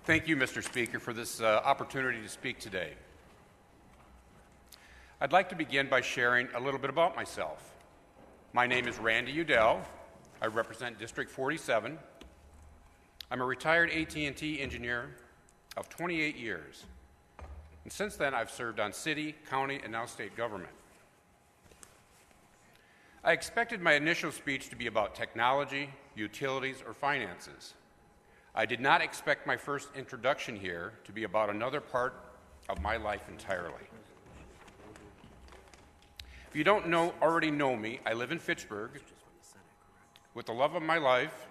Thank you, Mr. Speaker, for this opportunity to speak today. I'd like to begin by sharing a little bit about myself. My name is Randy Udell. I represent District 47. I'm a retired AT&T engineer of 28 years. And since then, I've served on city, county, and now state government. I expected my initial speech to be about technology, utilities, or finances. I did not expect my first introduction here to be about another part of my life entirely. If you don't already know me, I live in Fitchburg with the love of my life,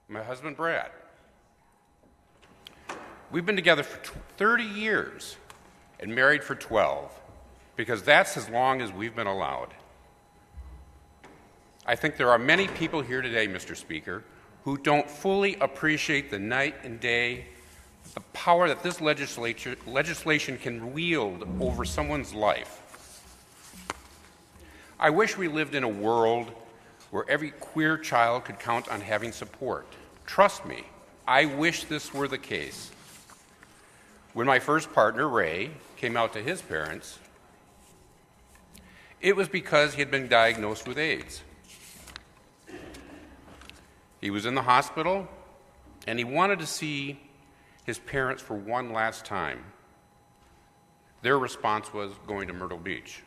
my husband Brad. We've been together for 30 years and married for 12, because that's as long as we've been allowed. I think there are many people here today, Mr. Speaker, who don't fully appreciate the night and day, the power that this legislation can wield over someone's life. I wish we lived in a world where every queer child could count on having support. Trust me, I wish this were the case. When my first partner, Ray, came out to his parents, it was because he had been diagnosed with AIDS. He was in the hospital, and he wanted to see his parents for one last time. Their response was going to Myrtle Beach.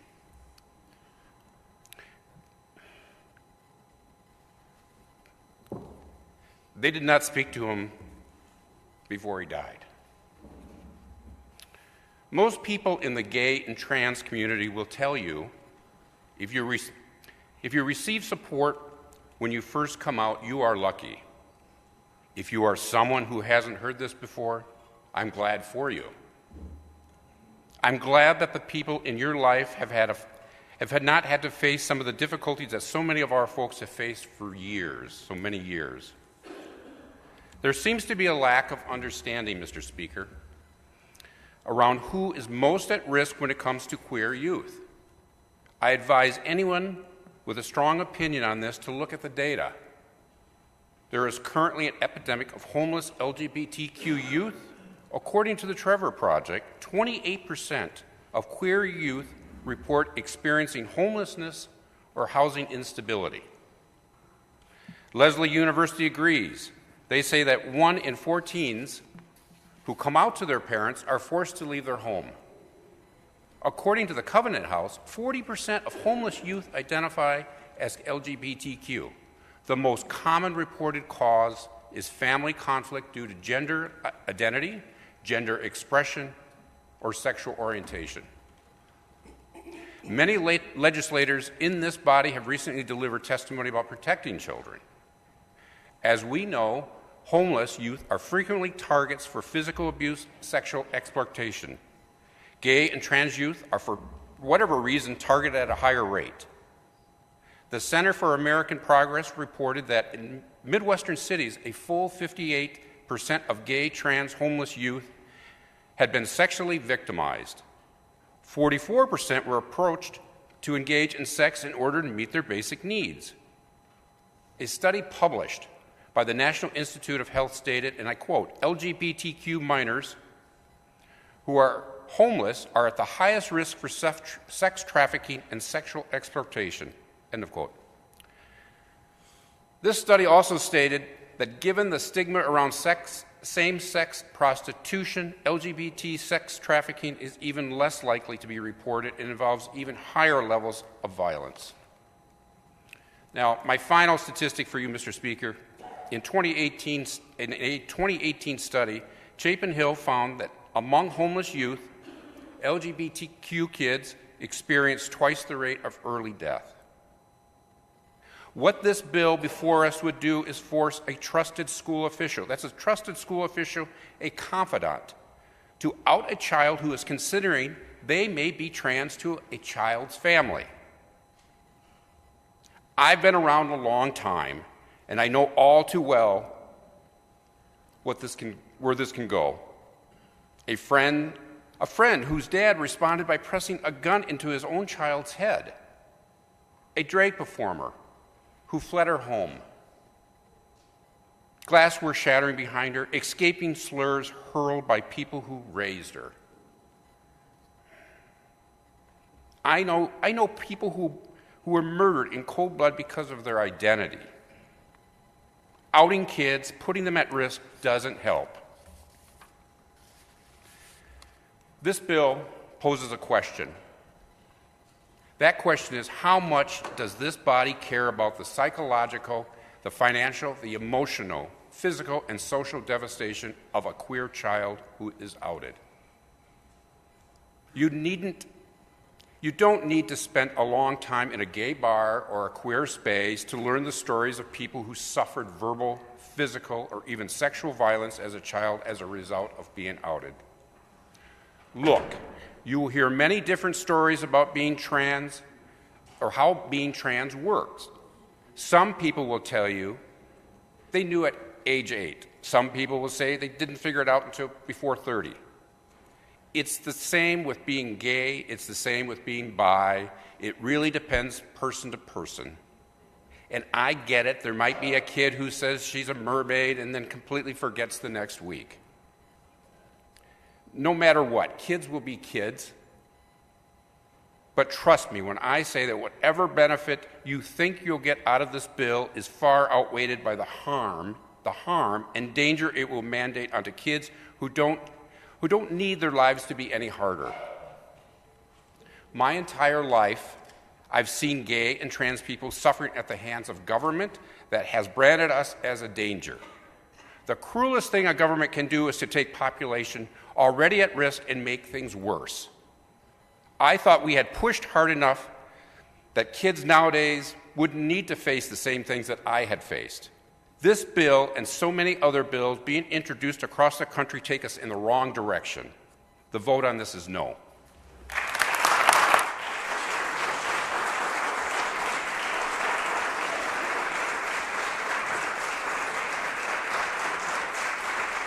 They did not speak to him before he died. Most people in the gay and trans community will tell you, if you receive support when you first come out, you are lucky. If you are someone who hasn't heard this before, I'm glad for you. I'm glad that the people in your life have not had to face some of the difficulties that so many of our folks have faced for years, so many years. There seems to be a lack of understanding, Mr. Speaker, around who is most at risk when it comes to queer youth. I advise anyone with a strong opinion on this to look at the data. There is currently an epidemic of homeless LGBTQ youth. According to the Trevor Project, 28% of queer youth report experiencing homelessness or housing instability. Lesley University agrees. They say that 1 in 4 teens who come out to their parents are forced to leave their home. According to the Covenant House, 40% of homeless youth identify as LGBTQ. The most common reported cause is family conflict due to gender identity, gender expression, or sexual orientation. Many legislators in this body have recently delivered testimony about protecting children. As we know, homeless youth are frequently targets for physical abuse, sexual exploitation. Gay and trans youth are, for whatever reason, targeted at a higher rate. The Center for American Progress reported that in Midwestern cities, a full 58% of gay, trans, homeless youth had been sexually victimized. 44% were approached to engage in sex in order to meet their basic needs. A study published by the National Institute of Health stated, and I quote, LGBTQ minors who are homeless are at the highest risk for sex trafficking and sexual exploitation, end of quote. This study also stated that given the stigma around same-sex prostitution, LGBT sex trafficking is even less likely to be reported and involves even higher levels of violence. Now, my final statistic for you, Mr. Speaker, in a 2018 study, Chapin Hill found that among homeless youth, LGBTQ kids experience twice the rate of early death. What this bill before us would do is force a trusted school official, that's a trusted school official, a confidant, to out a child who is considering they may be trans to a child's family. I've been around a long time, and I know all too well where this can go. A friend whose dad responded by pressing a gun into his own child's head. A drag performer who fled her home. glassware shattering behind her, escaping slurs hurled by people who raised her. I know people who were murdered in cold blood because of their identity. Outing kids, putting them at risk, doesn't help. This bill poses a question. That question is, how much does this body care about the psychological, the financial, the emotional, physical, and social devastation of a queer child who is outed? You don't need to spend a long time in a gay bar or a queer space to learn the stories of people who suffered verbal, physical, or even sexual violence as a child as a result of being outed. Look, you will hear many different stories about being trans or how being trans works. Some people will tell you they knew at age 8. Some people will say they didn't figure it out until before 30. It's the same with being gay. It's the same with being bi. It really depends person to person. And I get it. There might be a kid who says she's a mermaid and then completely forgets the next week. No matter what, kids will be kids. But trust me when I say that whatever benefit you think you'll get out of this bill is far outweighed by the harm and danger it will mandate onto kids who don't need their lives to be any harder. My entire life, I've seen gay and trans people suffering at the hands of government that has branded us as a danger. The cruelest thing a government can do is to take population already at risk and make things worse. I thought we had pushed hard enough that kids nowadays wouldn't need to face the same things that I had faced. This bill and so many other bills being introduced across the country take us in the wrong direction. The vote on this is no.